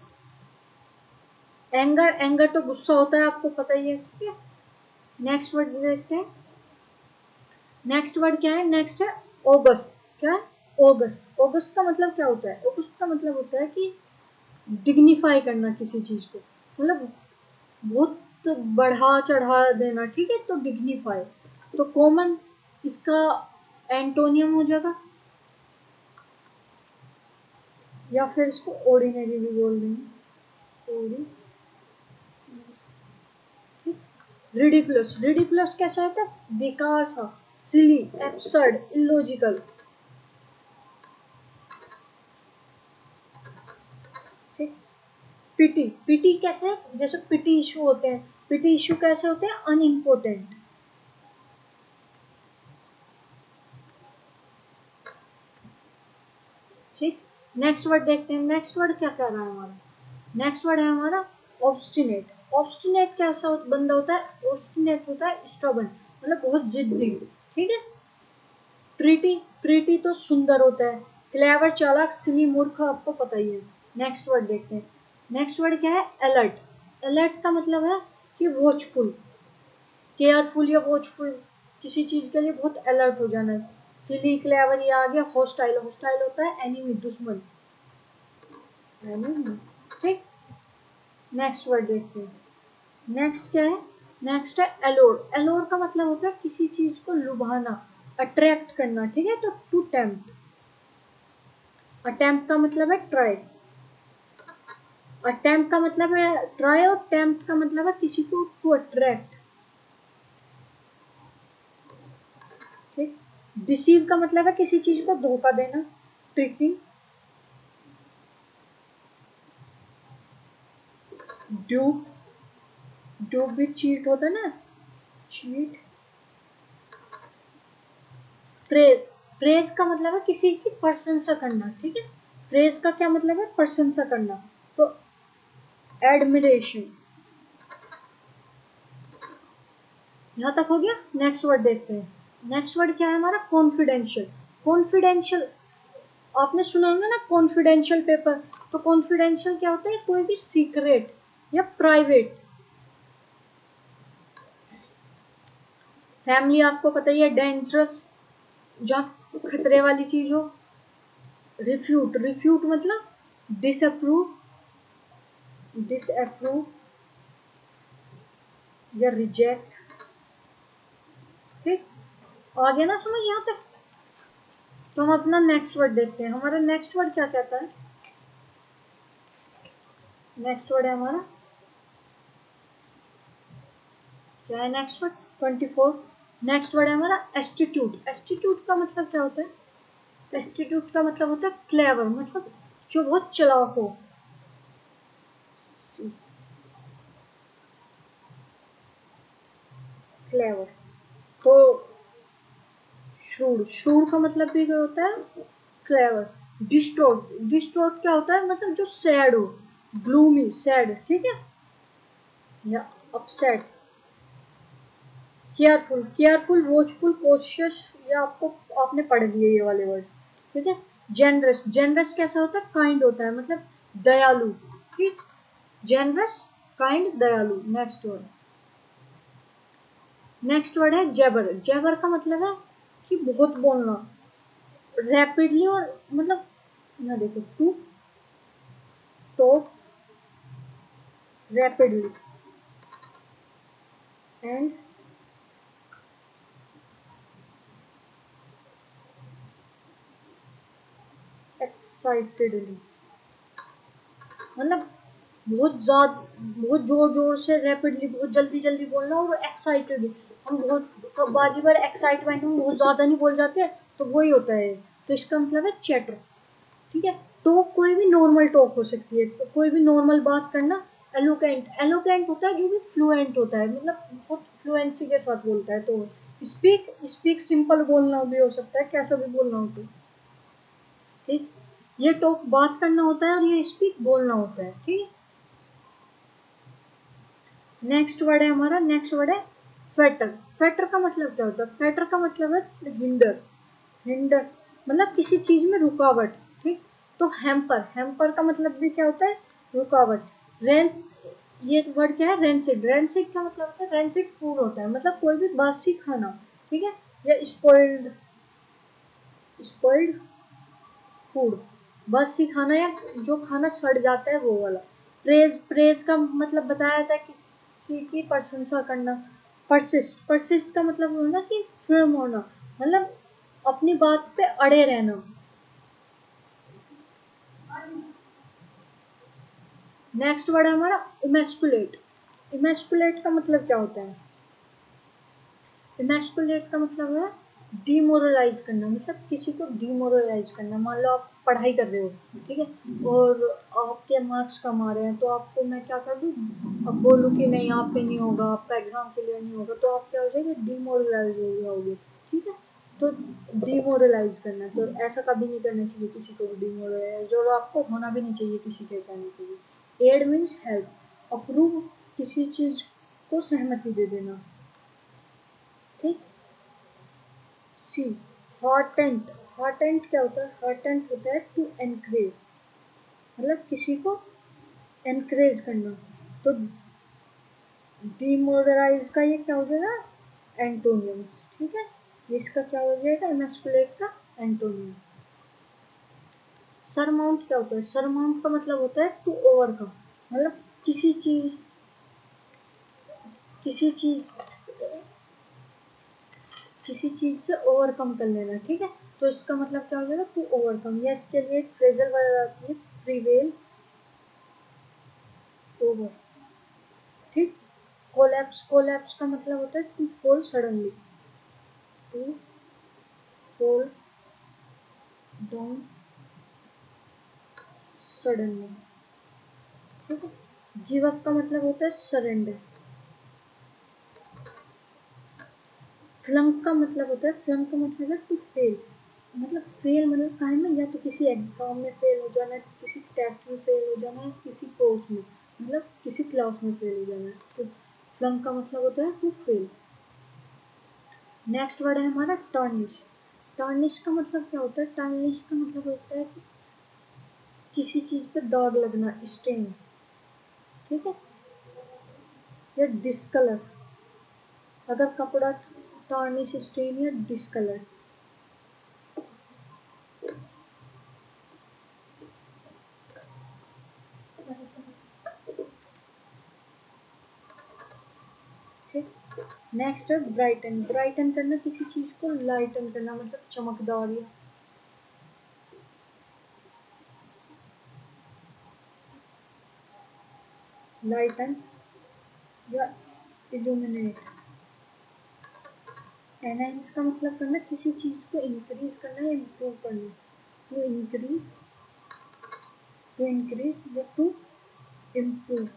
Speaker 1: एंगर, एंगर तो गुस्सा होता है, आपको पता ही है, ठीक है। नेक्स्ट वर्ड देखते हैं, नेक्स्ट वर्ड क्या है, नेक्स्ट है ऑगस्ट। क्या है, ऑगस्ट। ऑगस्ट का मतलब क्या होता है, ऑगस्ट का मतलब होता है कि डिग्निफाई करना किसी चीज को, मतलब बहुत बढ़ा चढ़ा देना, ठीक है, तो डिग्निफाई। तो कॉमन इसका एंटोनियम हो जाएगा, या फिर इसको ऑर्डिनरी भी बोल देंगे, रिडिकुलस, रिडिकुलस कैसा होता है, बेकार सा, सिली, एब्सर्ड, इलॉजिकल, ठीक। पिटी, पिटी कैसे है, जैसे पिटी इशू होते हैं, पिटी इशू कैसे होते हैं, अनइम्पोर्टेंट, ठीक। नेक्स्ट वर्ड देखते हैं, नेक्स्ट वर्ड क्या कह रहा है हमारा, नेक्स्ट वर्ड है हमारा ऑब्स्टिनेट। ऑब्स्टिनेट कैसा बंदा होता है, ऑब्स्टिनेट होता है स्टबन, मतलब बहुत जिद्दी, ठीक है। प्रीटी, प्रीटी तो सुंदर होता है। क्लेवर, चालाक, सिली, मूर्ख, आपको पता ही है। नेक्स्ट वर्ड देखते हैं, नेक्स्ट वर्ड क्या है, अलर्ट। अलर्ट का मतलब है कि वॉचफुल, केयरफुल या वॉचफुल, किसी चीज के लिए बहुत अलर्ट हो जाना है। सिली, क्लेवर, ये आ गया। हॉस्टाइल, हॉस्टाइल होता है एनिमी, दुश्मन, एनिमी, ठीक। नेक्स्ट वर्ड देखते हैं, नेक्स्ट क्या है, नेक्स्ट है एलोर। एलोर का मतलब होता है किसी चीज को लुभाना, अट्रैक्ट करना, ठीक है, तो टू टेम्प्ट। अटेम्प्ट का मतलब है ट्राई, अटेम्प्ट का मतलब है ट्राई, और टेम्प्ट का मतलब है किसी को टू अट्रैक्ट, ठीक। डिसीव का मतलब है किसी चीज को धोखा देना, ट्रिकिंग। ड्यूप, ड्यूप भी चीट होता है ना, चीट। प्रेज, प्रेज का मतलब है किसी की प्रशंसा करना, ठीक है। प्रेज का क्या मतलब है, प्रशंसा करना, तो एडमिरेशन। यहाँ तक हो गया। नेक्स्ट वर्ड देखते हैं, नेक्स्ट वर्ड क्या है हमारा, कॉन्फिडेंशियल। कॉन्फिडेंशियल, आपने सुना होगा ना कॉन्फिडेंशियल पेपर, तो कॉन्फिडेंशियल क्या होता है, कोई भी सीक्रेट या प्राइवेट। फैमिली आपको पता ही है, डेंजरस, जहाँ खतरे वाली चीज हो। रिफ्यूट, रिफ्यूट मतलब डिसअप्रूव, डिसअप्रूव, या रिजेक्ट। ठीक, आ गया ना समझ यहाँ तक? तो हम अपना नेक्स्ट वर्ड देखते हैं। हमारा नेक्स्ट वर्ड क्या कहता है? नेक्स्ट वर्ड है हमारा, क्या है नेक्स्ट वर्ड? 24। नेक्स्ट वर्ड है हमारा एस्टीट्यूट। एस्टीट्यूट का मतलब क्या होता है? एस्टीट्यूट का मतलब होता है क्लेवर, मतलब जो बहुत चालाक हो। क्लेवर। तो श्रूड, श्रूड का मतलब भी क्या होता है? क्लेवर। डिस्टोर्ट, डिस्टोर्ट क्या होता है? मतलब जो सैड हो, ग्लूमी, सैड, ठीक है, या upset. Careful, careful, watchful, cautious, ये आपको, आपने पढ़ लिए ये वाले वर्ड, ठीक है। जेनरस, जेनरस कैसा होता है? काइंड होता है, मतलब दयालु, ठीक। जेनरस, काइंड, दयालु। नेक्स्ट वर्ड, नेक्स्ट वर्ड है जेबर। जेबर का मतलब है कि बहुत बोलना, रैपिडली, और मतलब यहाँ देखो, to talk rapidly and excitedly, मतलब बहुत ज्यादा, बहुत जोर जोर से, रैपिडली, बहुत जल्दी जल्दी बोलना, और एक्साइटेड, हम बहुत, तो बाजी बार एक्साइटमेंट में बहुत ज्यादा नहीं बोल जाते, तो वही होता है। तो इसका मतलब है चैटर, ठीक है। टॉक कोई भी नॉर्मल टॉक हो सकती है, तो कोई भी नॉर्मल बात करना। एलोकेंट, एलोकेंट होता है जो भी फ्लुएंट होता है, मतलब बहुत फ्लुएंसी के साथ बोलता है। तो स्पीक, स्पीक सिंपल बोलना भी हो सकता है, कैसा भी बोलना हो तो, ठीक। ये टॉक बात करना होता है, और ये स्पीक बोलना होता है, ठीक। नेक्स्ट वर्ड है हमारा, नेक्स्ट वर्ड है फेटर। फेटर का मतलब क्या होता है? फेटर का मतलब है हिंडर, हिंडर, मतलब किसी चीज में रुकावट, ठीक। तो हेम्पर, हेम्पर का मतलब भी क्या होता है? रुकावट। रेंस, ये वर्ड क्या है? रेंसिड, रेंसिड का मतलब होता है, रेंसिड फूड होता है, मतलब कोई भी बासी खाना, ठीक है। या स्पॉइल्ड, स्पॉइल्ड फूड, बासी खाना, या जो खाना सड़ जाता है वो वाला। प्रेज, प्रेज का मतलब बताया था, किसी की प्रशंसा करना। परसिस्ट, परसिस्ट का मतलब होना कि फिर्म होना, मतलब अपनी बात पे अड़े रहना। नेक्स्ट वर्ड है हमारा इमेस्कुलेट। इमेस्कुलेट का मतलब क्या होता है? इमेस्कुलेट का मतलब है डिमोरलाइज करना, मतलब किसी को डिमोरलाइज करना। मान लो आप पढ़ाई कर रहे हो, ठीक है, और आपके मार्क्स कम आ रहे हैं, तो आपको मैं क्या कर दूँ? अब बोलूँ कि नहीं, आप पे नहीं होगा, आपका एग्जाम क्लियर नहीं होगा, तो आप क्या हो जाएंगे? डिमोरलाइज हो जाओगे, ठीक है। तो डिमोरलाइज करना, तो ऐसा कभी नहीं करना चाहिए किसी को डिमोरलाइज, और आपको होना भी नहीं चाहिए किसी के कहने के लिए। एड मीन्स हेल्प, अप्रूव, किसी चीज को सहमति दे देना, ठीक। सी, हॉटेंट, हॉटेंट क्या होता है? हॉटेंट होता है टू एनकरेज, मतलब किसी को एनकरेज करना। तो डिमोरलाइज का ये क्या हो जाएगा? एंटोनियम, ठीक है। इसका क्या हो जाएगा? इमेस्कुलेट का एंटोनियम। सरमाउंट क्या होता है? सरमाउंट का मतलब होता है टू ओवरकम, मतलब किसी चीज, किसी चीज, किसी चीज से ओवरकम कर लेना, ठीक है। तो इसका मतलब क्या हो जाएगा? टू ओवरकम, या इसके लिए एक फ्रेजल वर्ड आती है, प्रिवेल ओवर, ठीक। कोलैप्स, कोलैप्स का मतलब होता है to fall suddenly, to fall down suddenly, ठीक है। गिव अप का मतलब होता है सरेंडर। फ्लंक का मतलब होता है, फ्लंक का मतलब है टू फेल, मतलब फेल मतलब काहे में, या तो किसी एग्जाम में फेल हो जाना है, किसी टेस्ट में फेल हो जाना है, किसी कोर्स में, मतलब किसी क्लास में फेल हो जाना है, तो फ्लंक का मतलब होता है टू फेल। नेक्स्ट वर्ड है हमारा टर्निश। टर्निश का मतलब क्या होता है? टर्निश का मतलब होता है कि किसी चीज पे दाग लगना, स्टेन, ठीक है। या डिस्कलर, अगर कपड़ा टार्निश, स्टेन, या डिस्कलर। नेक्स्ट है ब्राइटन। ब्राइटन करना किसी चीज को लाइटन करना, मतलब चमकदार या लाइटन या इल्यूमिनेट। एनहांस का मतलब करना किसी चीज को इंक्रीज करना या इम्प्रूव करना, टू इंक्रीज, टू इंक्रीज या टू इम्प्रूव।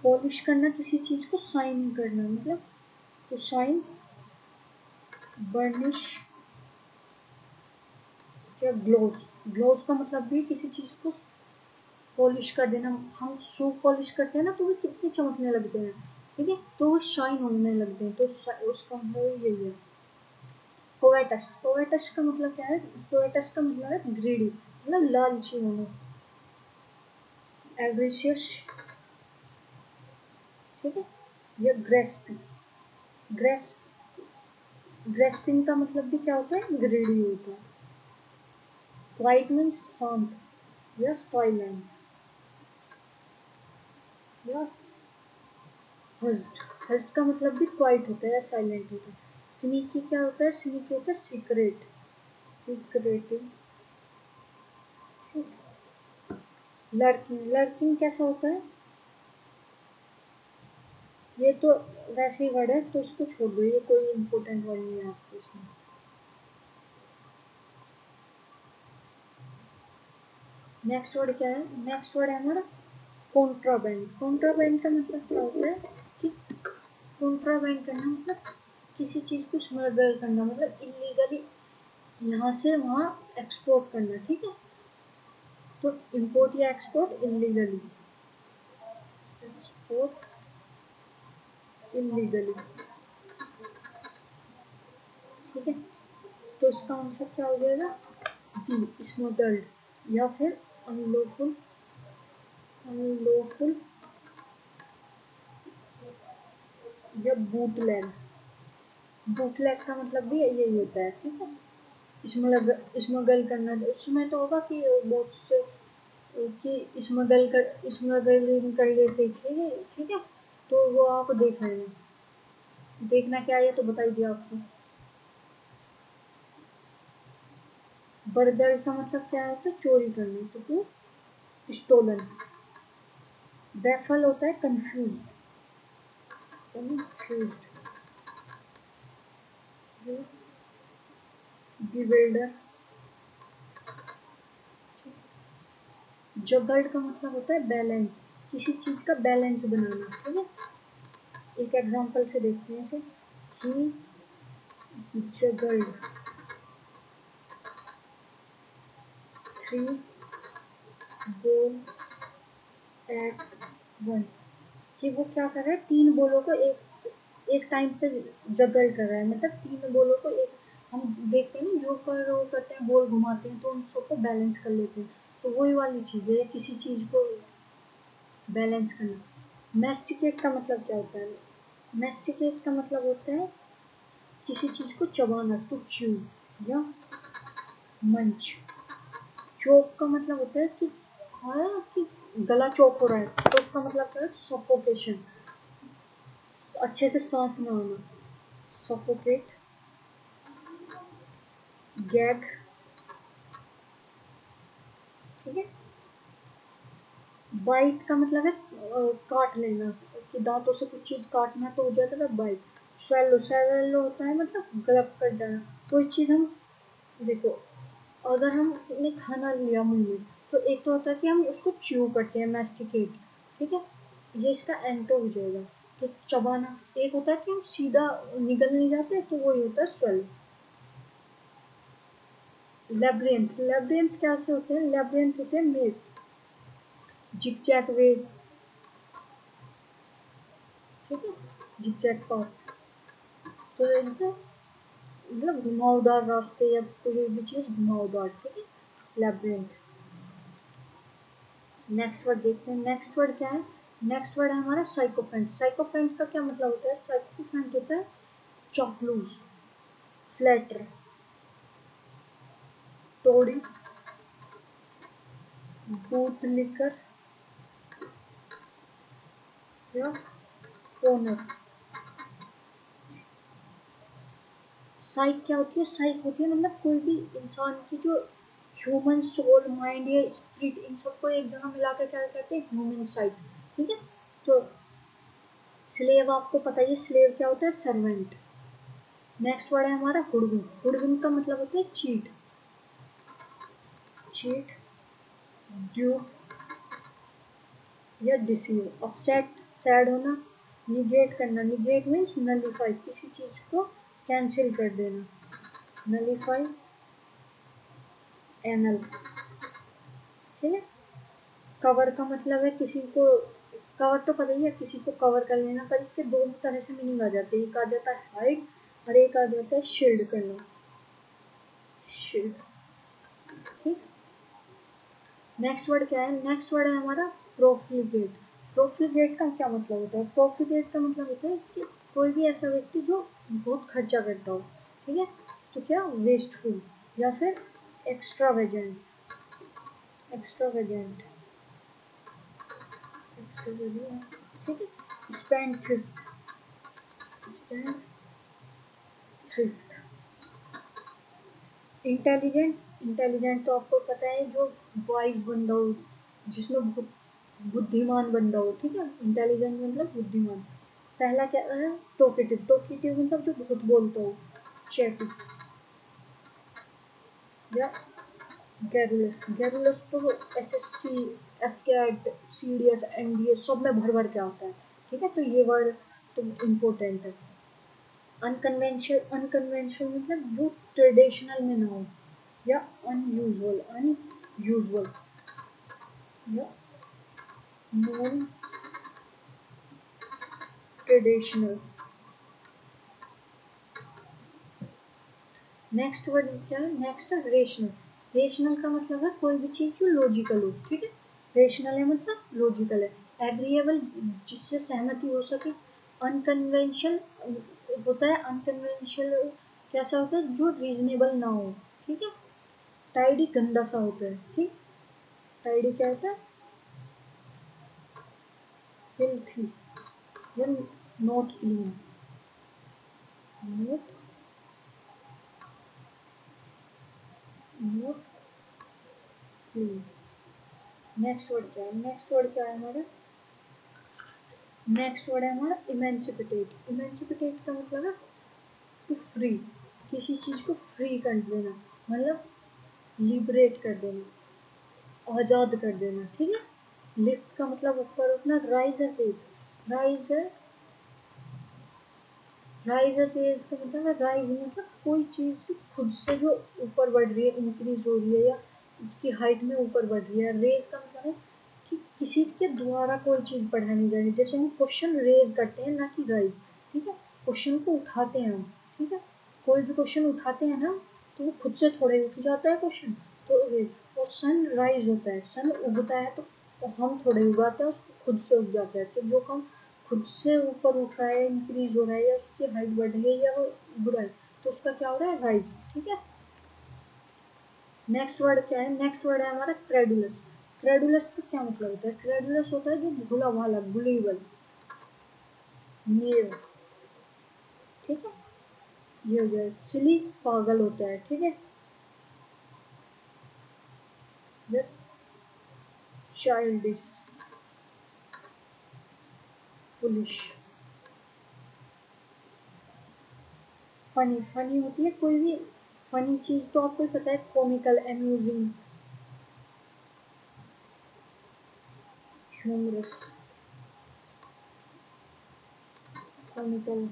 Speaker 1: पॉलिश करना किसी चीज को शाइन करना, मतलब टू शाइन, बर्निश या ग्लोज। ग्लोज का मतलब भी किसी चीज को पॉलिश कर देना। हम शू पॉलिश करते हैं ना तो वो कितने चमकने लगते हैं, ठीक है, तो वो शाइन होने लगते हैं, तो उसका मतलब यही है। कोवेटस, कोवेटस का मतलब क्या है? कोवेटस का मतलब है ग्रीडी, मतलब लालची होना। एवरिशियस, ठीक है, या ग्रेस्पिंग। ग्रेस ग्रेस्पिंग का मतलब भी क्या होता है? ग्रीडी होता है। क्वाइट मीन्स शांत या साइलेंट या हस्ड। हस्ड का मतलब भी क्वाइट होता है या साइलेंट होता है। स्नीकी क्या होता है? स्नीकी होता है सीक्रेट, सीक्रेटिव। लर्किंग, लर्किंग कैसा होता है? ये तो वैसे ही वर्ड है तो इसको छोड़ दो, ये कोई इंपॉर्टेंट वर्ड नहीं है आपको इसमें। नेक्स्ट वर्ड क्या है? नेक्स्ट वर्ड है हमारा कॉन्ट्राबैंड। कॉन्ट्राबैंड का मतलब क्या होता है कि कॉन्ट्राबैंड करना मतलब किसी चीज को स्मगल करना, मतलब इलीगली यहाँ से वहाँ एक्सपोर्ट करना, ठीक है, तो इम्पोर्ट या एक्सपोर्ट इलीगली, एक्सपोर्ट इलीगली, ठीक है, तो इसका आंसर क्या हो जाएगा? बी, स्मगल्ड या फिर अनलॉफुल, अनलॉफुल या बूटलैग। बूटलैग का मतलब भी यही होता है, ठीक है, स्मगल करना। उसमें तो होगा कि बहुत से कि स्मगलिंग कर लेते, ठीक है, ठीक है, तो वो आप देख लेना। देखना क्या है तो बताई दिया आपको। बर्दर का मतलब क्या होता है? चोरी करना, तो तू स्टोलन। बैफल होता है कंफ्यूज, कंफ्यूज, बिवेल्डर। जगल्ड का मतलब होता है बैलेंस, किसी चीज का बैलेंस बनाना, ठीक है। एक एग्जांपल से देखते हैं इसे। ही जगल्ड 3 बॉल एट वंस, कि वो क्या कर रहा है? 3 बॉलों को एक टाइम पे जगल कर रहा है, मतलब 3 बॉलों को एक, हम देखते हैं ना जो कर वो करते हैं, बॉल घुमाते हैं तो उन सबको बैलेंस कर लेते हैं, तो वही वाली चीज है किसी चीज को बैलेंस करना। मैस्टिकेट का मतलब क्या होता है? मैस्टिकेट का मतलब होता है किसी चीज को चबाना, टू च्यू या मंच। चोक का मतलब होता है कि हाँ कि गला चौक हो रहा है, तो उसका मतलब क्या है? सफोकेशन, अच्छे से सांस ना आना, सफोकेट, गैग, ठीक है। बाइट का मतलब है काट लेना, कि दांतों से कुछ चीज काटना तो हो जाता है बाइट। स्वेलो, स्वेलो होता है मतलब गलप कर जाना, कोई चीज हम देखो, अगर हमने खाना लिया मुंह में तो एक तो होता है कि हम उसको च्यू करते हैं, मैस्टिकेट, ठीक है, ये इसका एंटो हो जाएगा। तो चबाना एक होता है कि हम सीधा निगल नहीं जाते, तो वही होता है स्वेलो। लेब्रियंथ, लेब्रियंथ कैसे होते हैं? लेब्रियंथ होते हैं मेज, जिगजैग वे, ठीक है, जिगजैग पाथ, तो इनसे मतलब घुमावदार रास्ते या कोई भी चीज घुमावदार, ठीक है, लेब्रियंथ। नेक्स्ट वर्ड देखते हैं। नेक्स्ट वर्ड क्या है? नेक्स्ट वर्ड है हमारा साइकोफेंट। साइकोफेंट का क्या मतलब होता है? साइकोफेंट होता है चापलूस, फ्लैटर, टोड़ी, बूट लिकर या ओनर। साइक क्या होती है? साइक होती है मतलब कोई भी इंसान की जो ह्यूमन सोल, माइंड या स्पिरिट, इन सबको एक जगह मिलाकर क्या कहते हैं? ह्यूमन साइक। ठीक है। तो स्लेव आपको पता ही है, स्लेव क्या होता है? सर्वेंट। नेक्स्ट वर्ड है हमारा हुडविन। हुडविन का मतलब होता है चीट। चीट, ड्यूप या डिसीव। अपसेट, सैड होना। निगेट करना, निगेट मीन्स नलीफाई, किसी चीज को कैंसिल कर देना। Nullify, anal. ठीक है। कवर का मतलब है किसी को, कवर तो पता ही है, किसी को कवर कर लेना, पर इसके दो तरह से मीनिंग आ जाते हैं। एक आ जाता है हाइड और एक आ जाता है शील्ड करना। शील्ड। ठीक। नेक्स्ट वर्ड क्या है? नेक्स्ट वर्ड है हमारा प्रोफ्लिगेट। प्रोफ्लिगेट का क्या मतलब होता है? प्रोफ्लिगेट का मतलब होता है कि कोई भी ऐसा व्यक्ति जो बहुत खर्चा करता हो। ठीक है। तो क्या? वेस्टफुल या फिर एक्स्ट्रावेजेंट। Extravagant, extravagant. ठीक है। Spend thrift, spend thrift. Intelligent, intelligent तो आपको पता है जो वाइज बंदा हो, जिसमें बहुत बुद्धिमान बंदा हो। ठीक है। इंटेलिजेंट मतलब बुद्धिमान। पहला क्या है? टोकेटिव। टोकेटिव मतलब जो बहुत बोलता हो। चैटी या गैरुलस। गैरुलस तो एसएससी, एफकेट, सीडीएस, एनडीए सब में भर भर के आता है। ठीक है। तो ये वर्ड तो इम्पोर्टेंट है। अनकन्वेंशनल, अनकन्वेंशनल मतलब जो ट्रेडिशनल में ना हो, या अनयूजुअल, अनयूजुअल या नॉन ट्रेडिशनल। नेक्स्ट वर्ड क्या है? नेक्स्ट है रेशनल। रेशनल का मतलब है कोई भी चीज जो लॉजिकल हो। ठीक है। रेशनल है मतलब लॉजिकल है। एग्रीएबल, जिससे सहमति हो सके। अनकन्वेंशनल होता है, अनकन्वेंशनल कैसा होता है? जो रीजनेबल ना हो। ठीक है। टाइडी गंदा सा होता है। ठीक। टाइडी क्या होता है? फिल्थी या not clean. Not, not clean. Next word क्या है? नेक्स्ट वर्ड क्या है हमारा? नेक्स्ट वर्ड है हमारा इमेंसिपिटेट। इमेंसिपिटेट का मतलब है टू फ्री, किसी चीज को फ्री कर देना, मतलब लिबरेट कर देना, आजाद कर देना। ठीक है। लिफ्ट का मतलब ऊपर उठना। राइज है तेज, राइज है, राइज है तेज का मतलब है, राइज मतलब कोई चीज खुद से जो ऊपर बढ़ रही है, इंक्रीज हो रही है, या उसकी हाइट में ऊपर बढ़ रही है। रेज का मतलब है कि किसी के द्वारा कोई चीज बढ़ानी जाए। जैसे हम क्वेश्चन रेज करते हैं, ना कि राइज। ठीक है। क्वेश्चन को उठाते हैं हम। ठीक है। कोई भी क्वेश्चन उठाते हैं ना, तो वो खुद से थोड़े उठ जाता है क्वेश्चन। तो रेज। और सन राइज होता है, सन उगता है, तो हम थोड़े उगाते हैं, उसको खुद से उग जाता है। तो जो काम खुद से ऊपर उठ रहा है, इंक्रीज हो रहा है, या उसकी हाइट बढ़ रही है, या वो उग रहा है, तो उसका क्या हो रहा है? राइज। ठीक है। नेक्स्ट वर्ड क्या है? नेक्स्ट वर्ड है हमारा क्रेडुलस। क्रेडुलस का क्या मतलब होता है? क्रेडुलस होता है जो भोला भाला, बिलीवर, नेव। ठीक है। ये हो गया। सिली, पागल होता है। ठीक है। Childish, police. फनी, फनी होती है कोई भी फनी चीज, तो आपको पता है, comical, amusing, humorous, comical.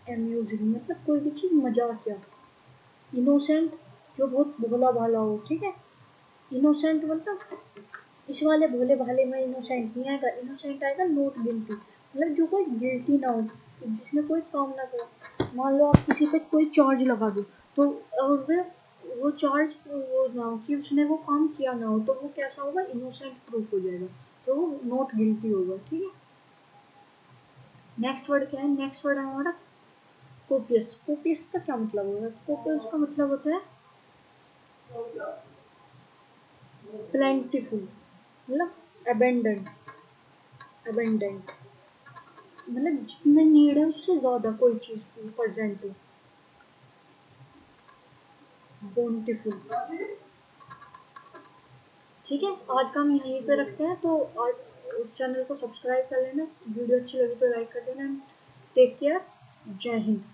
Speaker 1: Amusing मतलब कोई भी चीज मजाकिया। इनोसेंट, जो बहुत भोला भाला हो। ठीक है। इनोसेंट मतलब इस वाले भोले भाले में इनोसेंट नहीं आएगा, इनोसेंट आएगा नॉट गिल्टी, मतलब जो कोई गिल्टी ना हो, जिसने कोई काम ना करा। मान लो आप किसी पे कोई चार्ज लगा दो, तो और वो चार्ज वो ना हो कि उसने वो काम किया ना हो, तो वो कैसा होगा? इनोसेंट प्रूफ हो जाएगा, तो वो नॉट गिल्टी होगा। ठीक है। नेक्स्ट वर्ड क्या है? नेक्स्ट वर्ड है हमारा कोपियस। कोपियस का क्या मतलब होगा? कोपियस का मतलब होता है प्लेंटिफुल, मतलब अबेंडेंट। अबेंडेंट मतलब जितना नीड है उससे ज्यादा कोई चीज प्रेजेंट हो। बोuntiful। ठीक है, आज का हम यहीं पे रखते हैं। तो आज चैनल को सब्सक्राइब कर लेना, वीडियो अच्छी लगी तो लाइक कर देना। टेक केयर, जय हिंद।